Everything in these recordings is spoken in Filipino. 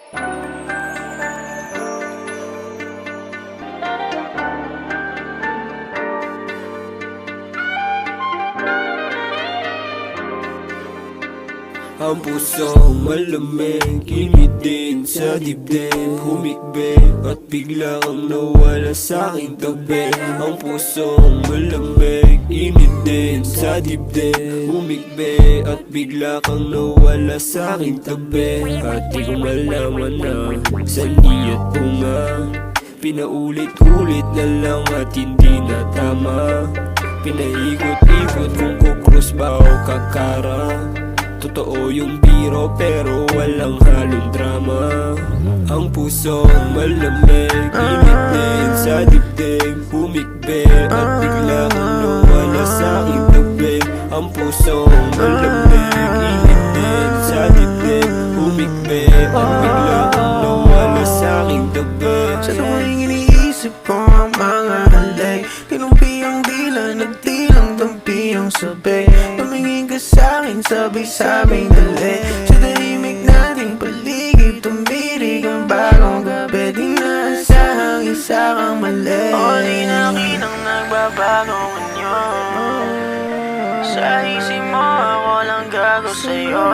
Ang pusong malamig, init din sa dibdib. Humikbit at bigla kang nawala sa aking tabi. Ang pusong malamig, init din sa dibdib. Humikbit at bigla kang nawala sa aking tabi. At di ko malaman na sali at bunga, pinaulit-ulit na lang at hindi na tama. Pinaikot-ikot kung kukrus ba o kakara. Totoo yung biro pero walang halong drama. Ang pusong malamig, init din sa dibdib. Humikbit at bigla kang nawala sa aking tabi. Ang pusong malamig, init din sa dibdib. Humikbit at bigla kang nawala sa aking tabi. Sa tuwing iniisip ko ang mga halik, kinumpi ang dila, nagtilang tampi ang sabi. Tumingin ka sa'kin, sabay-sabay dali. Sa tahimik nating paligid, tumirig ang bagong gabi. Di naasahang isa kang mali. O di nakitang nagbabagong anyo. Sa isip mo ako lang gago sa'yo.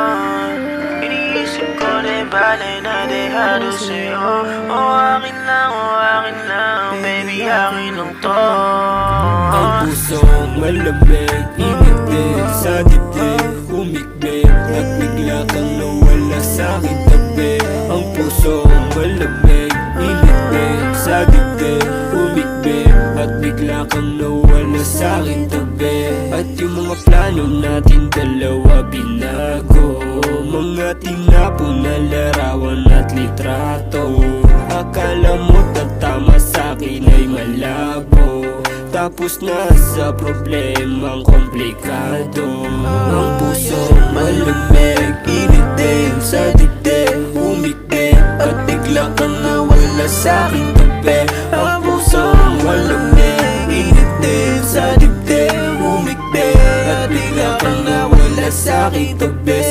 Iniisip ko di bale na dehado sa'yo. O akin lang, baby akin lang to. Ang pusong malamig, init din sa dibdib. Humikbit at bigla kang nawala sa aking tabi. Ang pusong malamig, init din sa dibdib. Humikbit at bigla kang nawala sa aking tabi. At yung mga plano natin dalawa binago, mga tinapon na larawan at litrato. Akala mo tatama sa'kin ay malabo, tapos nasa problemang komplikado. Ang pusong malamig, init din sa dibdib. Humikbit at bigla kang nawala sa aking tabi. Ang pusong malamig, init din sa dibdib. Humikbit at bigla kang nawala sa aking tabi.